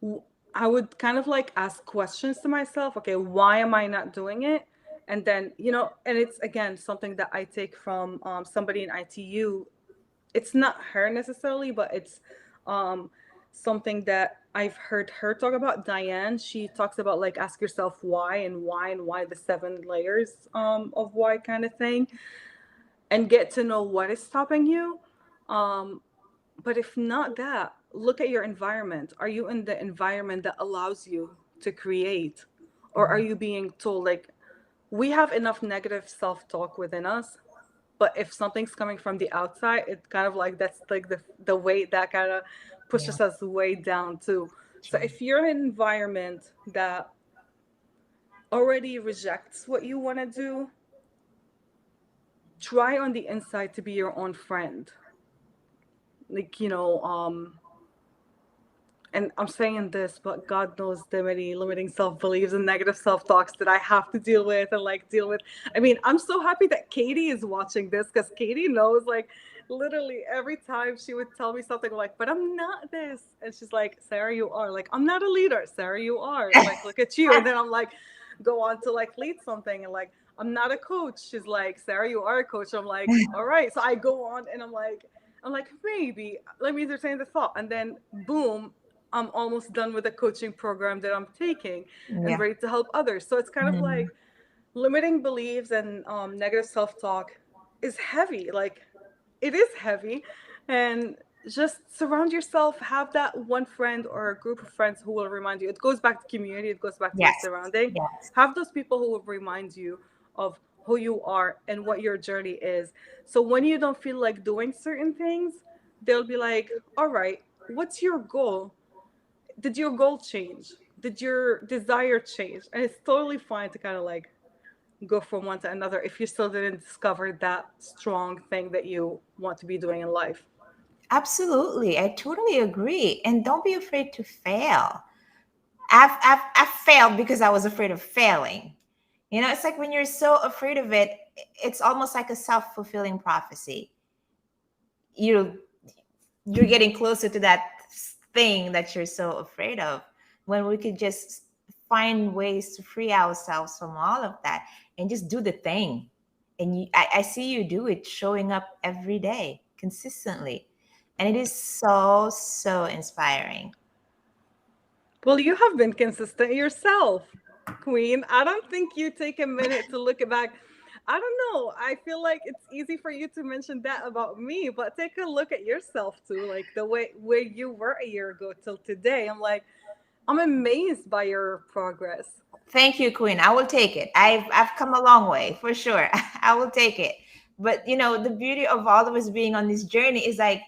w- I would kind of like ask questions to myself. Okay, why am I not doing it? And then, and it's again something that I take from somebody in ITU. It's not her necessarily, but it's um, something that I've heard her talk about. Diane, she talks about like ask yourself why and why, the 7 layers of why kind of thing, and get to know what is stopping you. Um, but if not that, look at your environment. Are you in the environment that allows you to create? Or are Mhm. you being told, like, we have enough negative self talk within us, but if something's coming from the outside, it kind of like that's like the weight that kind of Yeah, pushes us way down too. So true. if you're in an environment that already rejects what you want to do, try on the inside to be your own friend. Like, and I'm saying this, but God knows the many limiting self beliefs and negative self talks that I have to deal with and like deal with. I mean, I'm so happy that Katie is watching this, because Katie knows, like, literally every time she would tell me something like, but I'm not this. And she's like, Sarah, you are. Like, I'm not a leader. Sarah, you are. Like, look at you. And then I'm like, go on to like lead something. And like, I'm not a coach. She's like, Sarah, you are a coach. I'm like, all right. So I go on and I'm like, maybe let me entertain the thought. And then boom, I'm almost done with the coaching program that I'm taking and Yeah. ready to help others. So it's kind of Mhm. like limiting beliefs and negative self talk is heavy. Like, it is heavy. And just surround yourself, have that one friend or a group of friends who will remind you. It goes back to community, it goes back to your Yes. surrounding. Yes. Have those people who will remind you of who you are and what your journey is. So when you don't feel like doing certain things, they'll be like, all right. what's your goal? Did your goal change? Did your desire change? And it's totally fine to kind of like go from one to another if you still didn't discover that strong thing that you want to be doing in life. Absolutely. I totally agree. And don't be afraid to fail. I've failed because I was afraid of failing. It's like when you're so afraid of it, it's almost like a self-fulfilling prophecy. You you're getting closer to that thing that you're so afraid of, when we could just find ways to free ourselves from all of that and just do the thing. And I see you do it, showing up every day consistently, and it is so, so inspiring. Well, you have been consistent yourself, Queen. I don't think you take a minute to look back. I don't know. I feel like it's easy for you to mention that about me, but take a look at yourself too, like the way where you were a year ago till today. I'm amazed by your progress. Thank you, Queen. I will take it. I've come a long way for sure. I will take it. But the beauty of all of us being on this journey is like,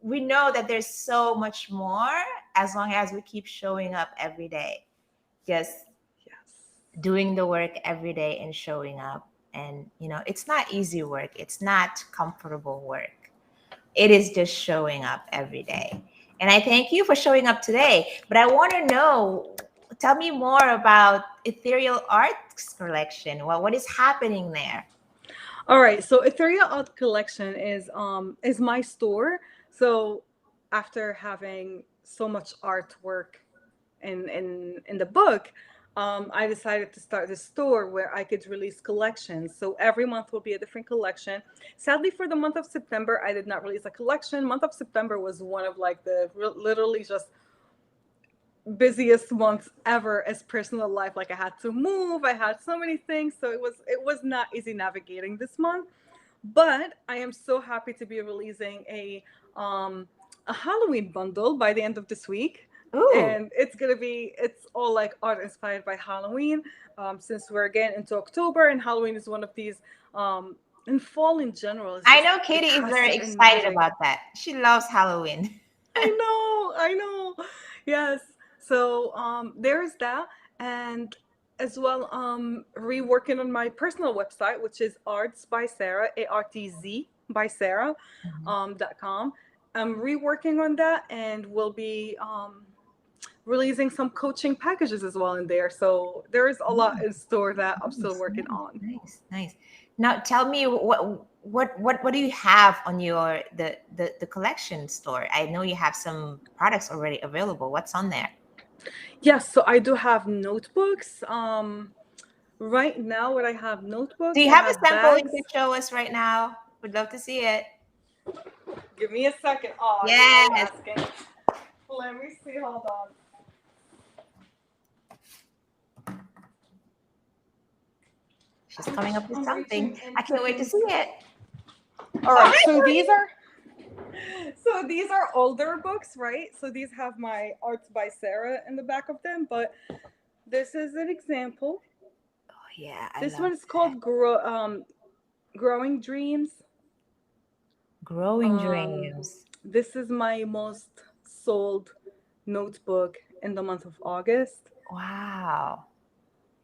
we know that there's so much more, as long as we keep showing up every day, just Yes. doing the work every day and showing up. And it's not easy work, it's not comfortable work. It is just showing up every day. And I thank you for showing up today. But I want to know, tell me more about Ethereal Art Collection. Well, what is happening there? All right, so Ethereal Art Collection is my store. So after having so much artwork in the book, I decided to start this store where I could release collections. So every month will be a different collection. Sadly, for the month of September, I did not release a collection. Month of September was one of like the literally just busiest months ever as personal life. Like I had to move, I had so many things, so it was not easy navigating this month. But I am so happy to be releasing a Halloween bundle by the end of this week. Ooh, And it's all like art inspired by Halloween. Since we're again into October, and Halloween is one of these, and fall in general is I just, know it Katie is has very certain excited magic. about that. She loves Halloween. I know. Yes. So there's that, and as well, reworking on my personal website, which is Arts by Sarah, ARTZ by Sarah, Mhm. .com. I'm reworking on that, and we'll be releasing some coaching packages as well in there. So there is a lot Mm, in store that I'm still nice, working nice, on. nice, nice. Now tell me, what do you have on your the collection store? I know you have some products already available. What's on there? Yes, so I do have notebooks. Right now, what I have Do notebooks, you I have a have sample you bags. could show us right now? Would love to see it. Give me a second. Oh, you love Yes. asking. Let me see. Hold on. She's coming up with I'm reaching something. I into can't wait to these. see it. All All right. right, Tony. So these are older books, right? So these have my Arts by Sarah in the back of them. But this is an example. Oh yeah, I This love one is that. called Growing Dreams. Growing Um, dreams. this is my most sold notebook in the month of August. Wow.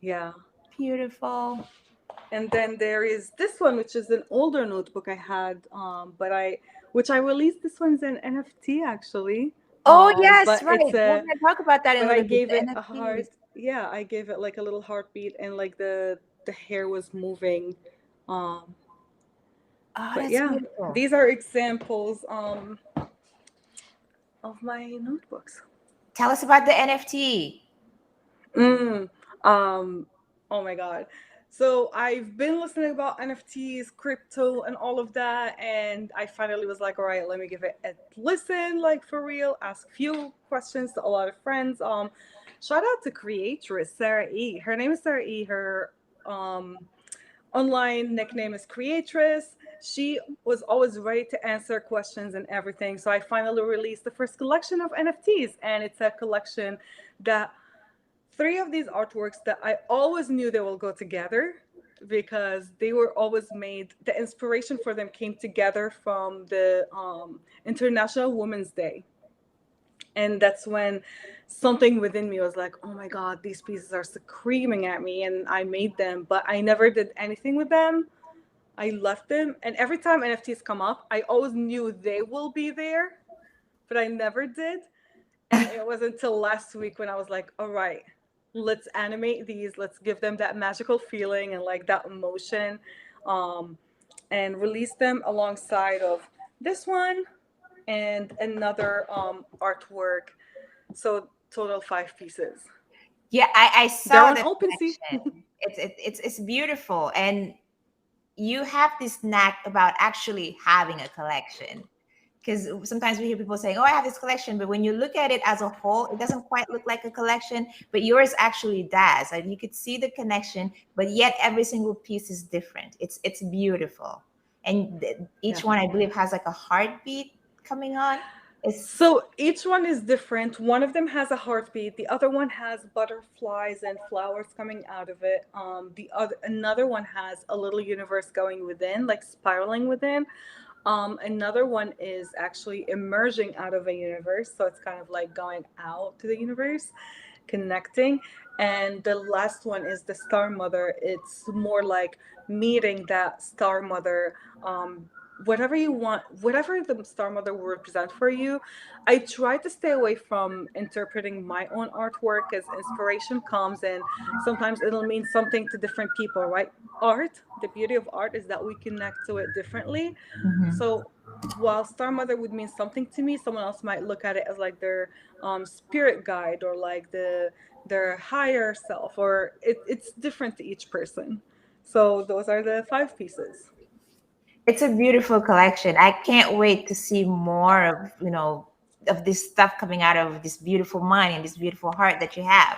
Yeah. Beautiful. And then there is this one, which is an older notebook I had, which I released. This one's an NFT actually, Oh yes, but right. We're gonna talk about that in a but I little bit. gave The it a NFTs. heart. Yeah, I gave it like a little heartbeat, and like the hair was moving. Um, Oh, but that's yeah, beautiful. these are examples of my notebooks. Tell us about the NFT. Mm, um, oh my God. So I've been listening about NFTs, crypto, and all of that, and I finally was like, all right, let me give it a listen, like for real. Ask few questions to a lot of friends. Shout out to creatress Sarah E. Her name is Sarah E. Her um online nickname is Creatress. She was always ready to answer questions and everything. So I finally released the first collection of NFTs, and it's a collection that three of these artworks that I always knew they will go together because they were always made. The inspiration for them came together from the International Women's Day. And that's when something within me was like, oh my God, these pieces are screaming at me. And I made them, but I never did anything with them. I left them. And every time NFTs come up, I always knew they will be there, but I never did. And it was until last week when I was like, all right, let's animate these, let's give them that magical feeling and like that emotion, um, and release them alongside of this one and another artwork. So total 5 pieces. Yeah, I They're saw on the OpenSea. collection. It's beautiful, and you have this knack about actually having a collection. Because sometimes we hear people saying, "Oh, I have this collection," but when you look at it as a whole, it doesn't quite look like a collection. But yours actually does, and you could see the connection. But yet, every single piece is different. It's beautiful, and Yeah. each one I believe has like a heartbeat coming on. It's So each one is different. One of them has a heartbeat. The other one has butterflies and flowers coming out of it. The other another one has a little universe going within, like spiraling within. Another one is actually emerging out of a universe, so it's kind of like going out to the universe, connecting. And the last one is the Star Mother. It's more like meeting that Star Mother. Whatever you want, whatever the Star Mother will represent for you. I try to stay away from interpreting my own artwork as inspiration comes, and sometimes it'll mean something to different people, right? Art, the beauty of art is that we connect to it differently. Mhm. So while Star Mother would mean something to me, someone else might look at it as like their spirit guide, or like their higher self, or it's different to each person. So those are the 5 pieces. It's a beautiful collection. I can't wait to see more of of this stuff coming out of this beautiful mind and this beautiful heart that you have.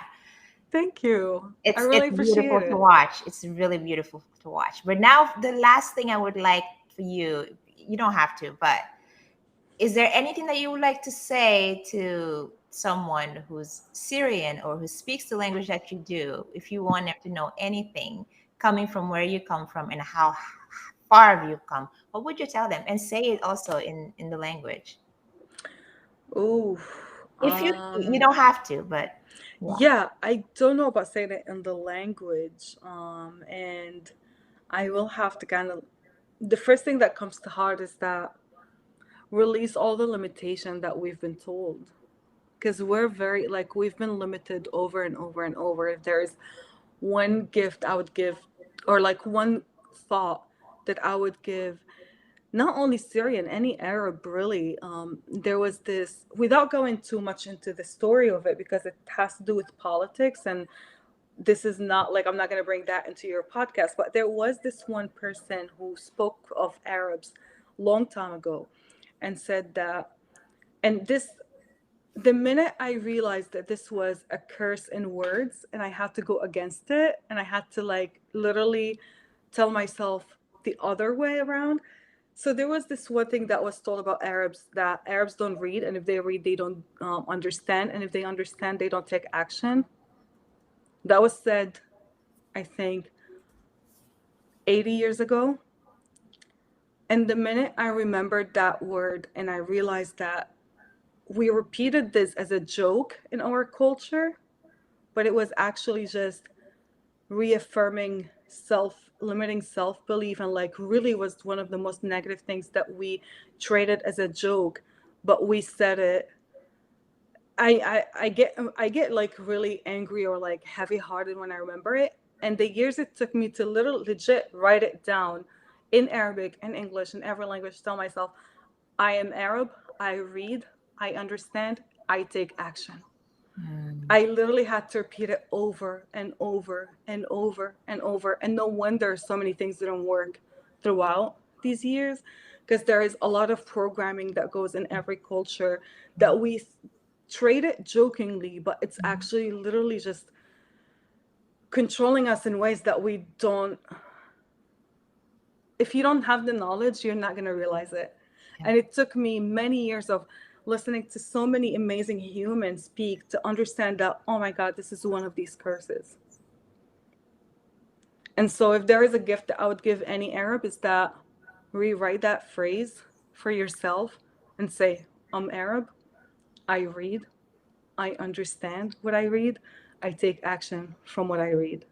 Thank you. I It's really beautiful appreciate to it. watch. It's really beautiful to watch. But now the last thing I would like for you, you don't have to, but is there anything that you would like to say to someone who's Syrian or who speaks the language that you do, if you want them to know anything coming from where you come from and how far have you come? What would you tell them? And say it also in the language. Ooh. If you Um don't have to, but yeah. yeah, I don't know about saying it in the language. And I will have to kind of, the first thing that comes to heart is that release all the limitation that we've been told, because we're very like we've been limited over and over and over. If there's one gift I would give, or like one thought that I would give, not only Syrian, any Arab really, there was this, without going too much into the story of it because it has to do with politics, and this is not like, I'm not going to bring that into your podcast, but there was this one person who spoke of Arabs long time ago and said that, and this, the minute I realized that this was a curse in words and I had to go against it, and I had to like literally tell myself the other way around. So there was this one thing that was told about Arabs, that Arabs don't read, and if they read, they don't understand, and if they understand, they don't take action. That was said, I think, 80 years ago. And the minute I remembered that word and I realized that we repeated this as a joke in our culture, but it was actually just reaffirming self limiting self belief, and like really was one of the most negative things that we traded as a joke, but we said it. I get like really angry or like heavy hearted when I remember it, and the years it took me to literally legit write it down in Arabic and English and every language, tell myself I am Arab, I read, I understand, I take action. Mm. I literally had to repeat it over and over and over and over. And no wonder so many things didn't work throughout these years, because there is a lot of programming that goes in every culture that we trade it jokingly, but it's actually literally just controlling us in ways that we don't, if you don't have the knowledge, you're not going to realize it. Yeah. And it took me many years of listening to so many amazing humans speak to understand that, oh my God, this is one of these curses. And so, if there is a gift that I would give any Arab, is that rewrite that phrase for yourself and say, I'm Arab, I read, I understand what I read, I take action from what I read.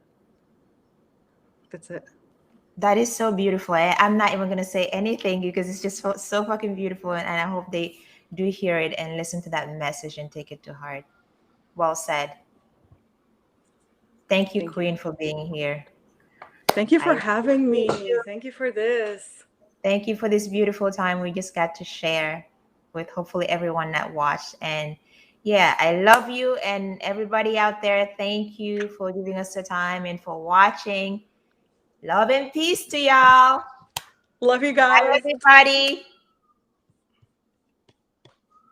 That's it. That is so beautiful. I'm not even gonna say anything because it's just so fucking beautiful, and I hope they do hear it and listen to that message and take it to heart. Well said. Thank you, Thank you. Queen, for being here. Thank you for I having me. Thank you for this. thank you for this beautiful time we just got to share with hopefully everyone that watched. And yeah, I love you and everybody out there. Thank you for giving us the time and for watching. Love and peace to y'all. Love you Bye, guys. everybody.